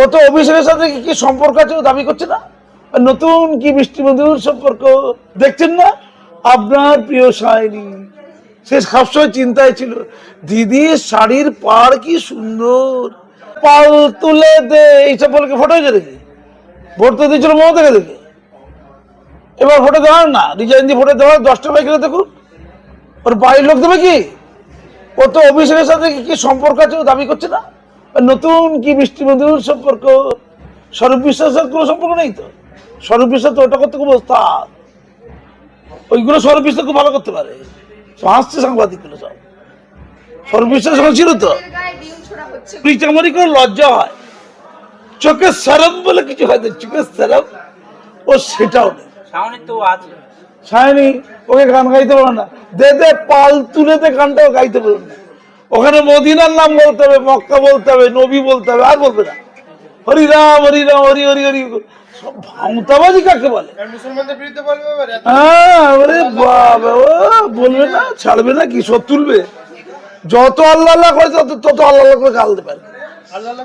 ও তো অভিষেকের সাথে কি সম্পর্ক আছে ও দাবি করছে না, নতুন কি মিষ্টি মধুর সম্পর্ক দেখছেন না। আপনার প্রিয় সায়নী সে সবসময় চিন্তায় ছিল, দিদির শাড়ির পাড় কি সুন্দর, পাল তুলে দে, এইসব বলে ফটো হয়েছে দেখি, ভোট তো দিয়েছিল মমতাকে দেখে। এবার ভোটে দেওয়ার না, ডিজাইন দিয়ে ভোটে দেওয়ার 10টা বাইক দেখুন, ওর বাড়ির লোক দেবে কি? ও তো অভিষেকের সাথে কি সম্পর্ক আছে ও দাবি করছে না, নতুন কি মিষ্টি মধুর সম্পর্ক। স্বরূপ বিশ্বাসের কোনো সম্পর্ক নেই তো, স্বরূপ বিশ্বাস তো ওটা করতে খুব ওস্তাদ, ওইগুলো স্বরূপ বিশ্বাস খুব ভালো করতে পারে। হাসছে সাংবাদিকগুলো সব, স্বরূপ বিশ্বাস ছিল তো প্রিচামারি করে লজ্জা হয়, চোখের সরম বলে কিছু হয় না, চোখের সরম ও সেটাও নেই। সায়নী ওকে গান গাইতে পারো না, দে দে পাল তুলে দে গানটাও গাইতে পারো না। ওখানে মদিনার নাম বলতে হবে, মক্কা বলতে হবে, নবী বলতে হবে, আর বলবে না হরিরাম হরিরাম হরি হরি হরি। সব ভাঙতাবাজি কাকে বলে? হ্যাঁ বলবে না, ছাড়বে না, কি সব তুলবে, যত আল্লাহ আল্লাহ করে তত আল্লাহ আল্লাহ করে গালতে পারে।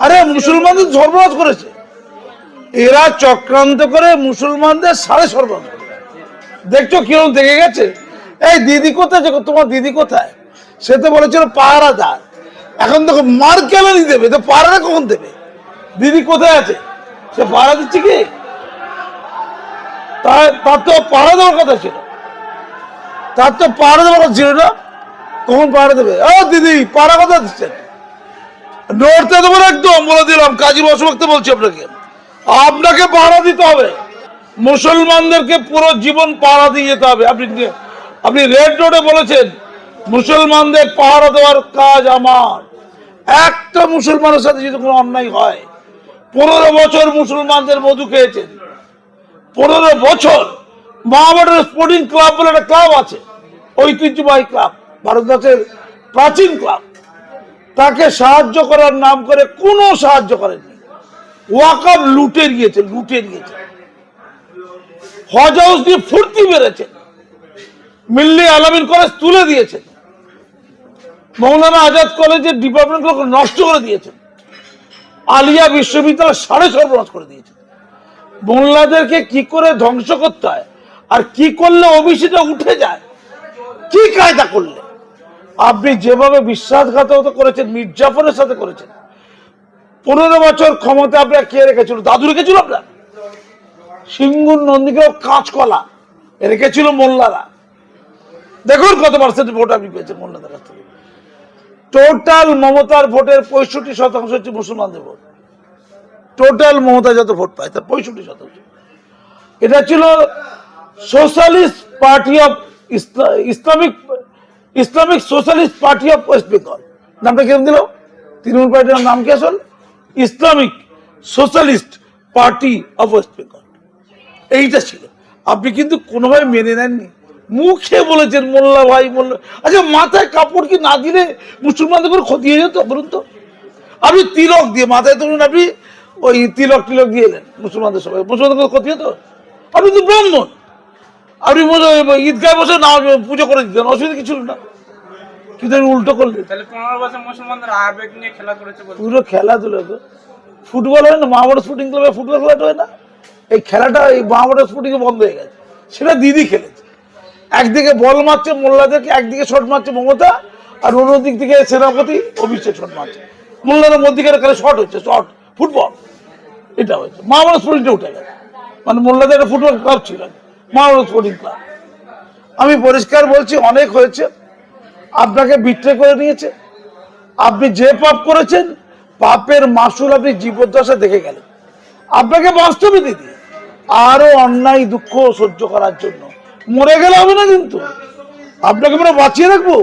আরে মুসলমানদের সর্বনাশ করেছে এরা, চক্রান্ত করে মুসলমানদের সাড়ে সর্বনাশ করে। দেখছো কিরকম দেখে গেছে। এই দিদি কোথায়, তোমার দিদি কোথায়? সে তো বলেছিল পাহারাদার, এখন দেখো মার কেলানি দেবে, তো পাহারা কখন দেবে? দিদি কোথায় আছে, সে পাহারা দিচ্ছে কি? তার তো পাহারা দেওয়ার কথা ছিল, তার তো পাহারা দেওয়ার কথা ছিল না, কখন পাহারা দেবে? ও দিদি পাহারা কথা দিচ্ছেন, নড়তে দেবো না একদম, বলে দিলাম। কাজী বসবক্তে বলছি আপনাকে পাহারা দিতে হবে, মুসলমানদেরকে পুরো জীবন পাহারা দিয়ে যেতে হবে। আপনি রেড রোডে বলেছেন মুসলমানদের পাহারা দেওয়ার কাজ আমার। একটা মুসলমানের সাথে যদি কোনো অন্যায় হয়, 15 বছর মুসলমানদের মধু খেয়েছেন, 15 বছর। মহামেডান স্পোর্টিং ক্লাব বলে একটা ক্লাব আছে, ঐতিহ্যবাহী ক্লাব, ভারতবর্ষের প্রাচীন ক্লাব, তাকে সাহায্য করার নাম করে কোনো সাহায্য করেননি। ওয়াকফ লুটে গিয়েছে, হজ হাউস দিয়ে ফুর্তি মেরেছেন, মিল্লি আলামিন কলেজ তুলে দিয়েছেন, মৌলানা আজাদ কলেজের ডিপার্টমেন্টগুলো নষ্ট করে দিয়েছেন, আলিয়া বিশ্ববিদ্যালয় সাড়ে সর্বনাশ করে দিয়েছেন। মোল্লাদেরকে কি করে ধ্বংস করতে হয় আর কি করলে ওবিসিটা উঠে যায়, কি কায়দা করলে। আপনি যেভাবে বিশ্বাসঘাতকতা করেছেন, মির্জাফরের সাথে করেছেন, 15 বছর ক্ষমতা আপনার কে রেখেছিল? দাদু রেখেছিল আপনার। সিঙ্গুর নন্দীকেও কাঁচকলা রেখেছিল মোল্লারা। দেখুন কত পার্সেন্ট ভোট আপনি পেয়েছেন মোল্লাদের কাছ থেকে। টোটাল মমতার ভোটের 65% হচ্ছে মুসলমানদের ভোট। টোটাল মমতা যত ভোট পায় তার 65%। এটা ছিল socialist party of Islamic socialist party of West Bengal. নামটা কেমন দিল? তৃণমূল পার্টির নাম কি আসল? Islamic socialist party of West Bengal, এইটা ছিল। আপনি কিন্তু কোনোভাবে মেনে নেননি, মুখে বলেছেন মোল্লা ভাই মোল্লা। আচ্ছা মাথায় কাপড় কি না দিলে মুসলমানদের করে ক্ষতি হয়ে যেত বলুন তো? আপনি তিলক দিয়ে মাথায় ধরুন, আপনি ওই তিলক দিয়ে এলেন মুসলমানদের, সবাই মুসলমানদের ক্ষতি হতো? আপনি তো ব্রাহ্মণ, আপনি ঈদগায় বসে না পুজো করে দিতেন, অসুবিধা কিছু না, কিন্তু উল্টো করলেন। 15 বছর মুসলমানদের আবেগ নিয়ে খেলা করেছে, পুরো খেলাধুলো তো। ফুটবল হয় না, মহাবড় স্পোর্টিং ক্লাবে ফুটবল খেলাটা হয় না, এই খেলাটা এই মহাবড় স্পোর্টিং বন্ধ হয়ে গেছে, সেটা দিদি খেলেছে। একদিকে বল মারছে মোল্লাদেরকে, একদিকে শট মারছে মমতা, আর অন্য দিক থেকে সেনাপতি অভিষেক শট মারছে। মোল্লাদের মধ্যিখানে খেলে শট হচ্ছে, শট ফুটবল এটা হয়েছে। মহাবড় স্পোর্টিংটা উঠে গেছে, মানে মোল্লাদের একটা ফুটবল ক্লাব ছিল, মহাবড় স্পোর্টিং ক্লাব। আমি পরিষ্কার বলছি, অনেক হয়েছে, আপনাকে বিট্রে করে নিয়েছে। আপনি যে পাপ করেছেন, পাপের মাসুল আপনি জীবদ্দশা দেখে গেলেন। আপনাকে বাস্তবে দিদি আরো অন্যায় দুঃখ সহ্য করার জন্য মরে গেলে হবে না, কিন্তু আপনাকে আমরা বাঁচিয়ে রাখবো।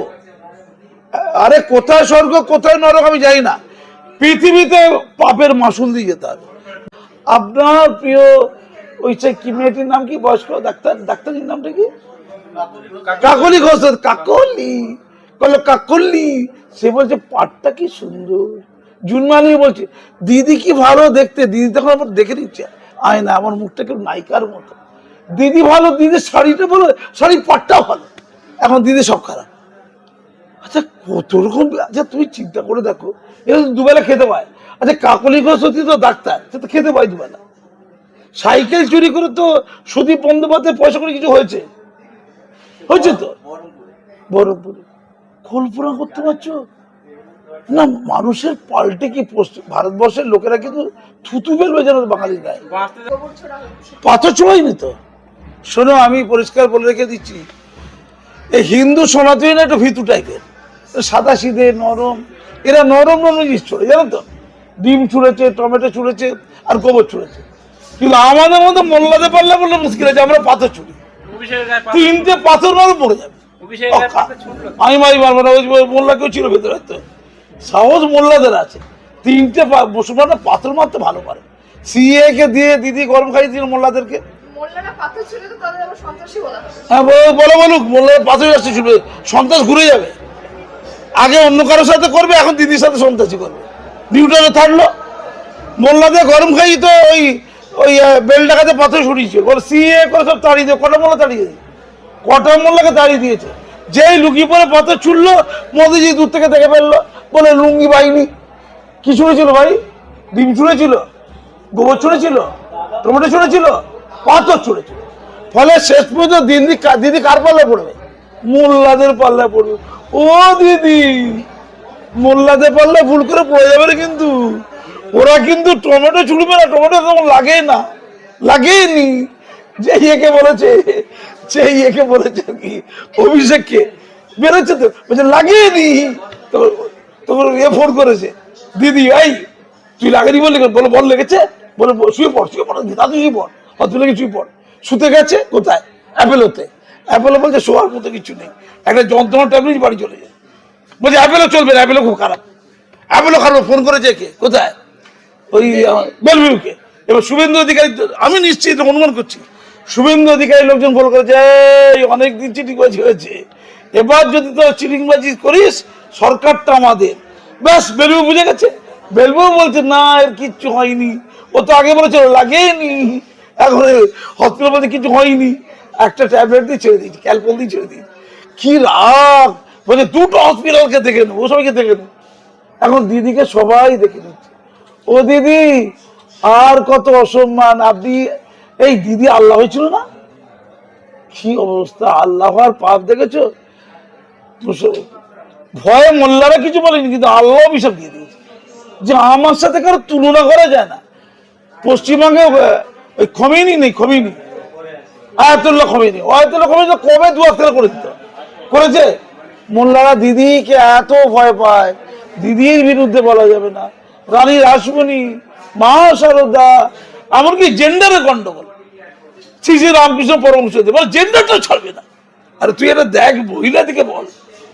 আরে কোথায় স্বর্গ কোথায় নরক আমি জানি না, পৃথিবীতে পাপের মাসুল দিয়ে যেতে হবে। আপনার প্রিয় ওই কি মেয়েটির নাম কি, বয়স্ক ডাক্তারির নামটা কি? কাকলি ঘোষ। কাকলি সে বলছে পাটটা কি সুন্দর। জুনমানি বলছে দিদি কি ভালো দেখতে, দিদি তখন আমার দেখে নিচ্ছে আয়না, আমার মুখটা কেউ নায়িকার মতো। দিদি ভালো, দিদির শাড়িটা ভালো, শাড়ির পাটটাও ভালো, এখন দিদি সব খারাপ। আচ্ছা কত রকম। আচ্ছা তুমি চিন্তা করে দেখো, এরা দুবেলা খেতে পায়, আচ্ছা কাকলি ঘোষ সত্যি তো ডাক্তার, সে তো খেতে পাই দিবে না। সাইকেল চুরি করে তো সুদীপ বন্দ্যোপাধ্যায় পয়সা করে কিছু হয়েছে তো বহরমপুরে। কল্পনা করতে পারছো না? মানুষের পাল্টে কি ভারতবর্ষের লোকেরা কিন্তু থুতু ফেলবে যেন বাঙালি গায়ে। পাথর ছোঁয়াইনি তো। শোনো আমি পরিষ্কার বলে রেখে দিচ্ছি, এই হিন্দু সনাতনী না একটু ভিতু টাইপের, সাদা সিধে নরম, এরা নরম নরম জিনিস ছড়ে জানো তো। ডিম ছুঁড়েছে, টমেটো ছুঁড়েছে, আর গোবর ছুঁড়েছে। কিন্তু আমাদের মধ্যে মোল্লাতে পারলে বললে মুশকিল আছে, আমরা পাথর ছুঁড়ি, 3টে পাথর মারও পড়ে যাবে। আমি মারি মারবো না, ওই মোল্লা কেউ ছিল ভেতরে, হয়তো সাহস মোল্লাদের আছে। 3টে মুসলমানরা পাথর মারতে ভালো পারে। সিএ কে দিয়ে দিদি গরম খাইয়ে দিল মোল্লাদেরকে। হ্যাঁ বলো বলুক, মোল্লাদের পাথর আসছে ছুটবে, সন্ত্রাস ঘুরে যাবে। আগে অন্য কারোর সাথে করবে, এখন দিদির সাথে সন্ত্রাসী করবে। নিউটনে থাকলো, মোল্লাদের গরম খাই তো ওই ওই বেল ডাকাতে পাথর ছুটিয়েছে, সিএ করে সব তাড়িয়ে দিয়ে কটা মোল্লা তাড়িয়ে দিয়েছে, কটা মোল্লাকে তাড়িয়ে দিয়েছে। যেই লুকিয়ে পরে পাথর ছুটলো, মোদিজি দূর থেকে দেখে ফেললো, বলে লুঙ্গি বাইনি। কি ছুঁড়েছিল ভাই? ডিম ছুঁড়েছিল, গোবর ছুঁড়েছিল, টমেটো ছুঁড়েছিল, পাথর ছুঁড়েছিল। ফলে শেষ পর্যন্ত দিদি কার পাল্লায় পড়বে? মোল্লাদের পাল্লায় পড়বে। ও দিদি, মোল্লাদের পাল্লায় ভুল করে পড়ে যাবে না কিন্তু। ওরা কিন্তু টমেটো ছুঁড়বে না, টমেটো তেমন লাগে না, লাগেনি। যে ইয়েকে বলেছে, সেই ইয়েকে বলেছে কি, অভিষেককে বেরোচ্ছে তো, বলছে লাগেনি। তখন এ ফোন করেছে, দিদি ভাই তুই লাগেনি বললি, বলো বল লেগেছে, বলে শুয়ে পড়, শুয়ে পড়, দাদু শুয়ে পড়, হসপিটালে শুয়ে পড়। শুতে গেছে কোথায়? অ্যাপেলোতে। অ্যাপেলো বলছে শোয়ার মতো কিছু নেই, একটা যন্ত্রণা ট্যাবলেট বাড়ি চলে যায়। বলছে অ্যাপেলো চলবে না, অ্যাপেলো খুব খারাপ। অ্যাপেলো খারাপ, ফোন করেছে কে? কোথায়? ওই বেলভিউকে। এবার শুভেন্দু অধিকারী, আমি নিশ্চিত অনুমান করছি, শুভেন্দু অধিকারী লোকজন ফোন করেছে, অনেকদিন চিটিংবাজি হয়েছে, এবার যদি তো চিটিংবাজি করিস সরকারটা আমাদের। ব্যাস বেলভিউ বুঝে গেছে। বেলভিউ বলছে না এর কিচ্ছু হয়নি, ও তো আগে বলেছিল লাগেনি, এখন হসপিটাল বলছে কিছু হয়নি, একটা ট্যাবলেট দিয়ে ছেড়ে দিয়েছি, ক্যালপল দিয়ে ছেড়ে দিয়েছি। কি রাগ! বলছে দুটো হসপিটালকে দেখে নেবো, ও সবাইকে দেখে নেবো। এখন দিদিকে সবাই দেখে নিচ্ছে। ও দিদি আর কত অসম্মান! আপনি এই দিদি আল্লাহ হয়েছিল না, কি অবস্থা! আল্লাহ আর পাপ দেখেছো? ভয়ে মোল্লারা কিছু বলেনি, কিন্তু আল্লাহ অভিশাপ দিয়ে দিয়েছে যে আমার সাথে কারো তুলনা করা যায় না। পশ্চিমবঙ্গে ওই খমেনি নেই, খমেনি আয়াতুল্লাহ খমেনি, আয়াতুল্লাহ খমেনি কবে দুয়ার করে দিত, করেছে? মোল্লারা দিদিকে এত ভয় পায়, দিদির বিরুদ্ধে বলা যাবে না। রানী রাসমণি, মা শারদা, এমনকি জেন্ডারে গন্ডগোল। শ্রী শ্রী রামকৃষ্ণ পরমহংস বল জেন্ডারটা ছাড়বে না। আরে তুই এটা দেখ, মহিলা দিকে বল,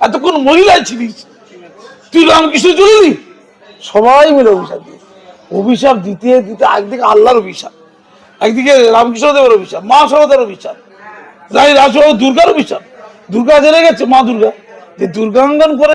এতক্ষণ মহিলায় ছিলিস, তুই রামকৃষ্ণ চললি। সবাই মিলে অভিশাপ দিয়ে, অভিশাপ দিতে দিতে একদিকে আল্লাহর অভিশাপ, একদিকে রামকৃষ্ণদেবের অভিশাপ, মা শারদার অভিশাপ, রানী রাসমণি দুর্গার অভিশাপ। দুর্গা জেনে গেছে, মা দুর্গা যে দুর্গাঙ্গন করে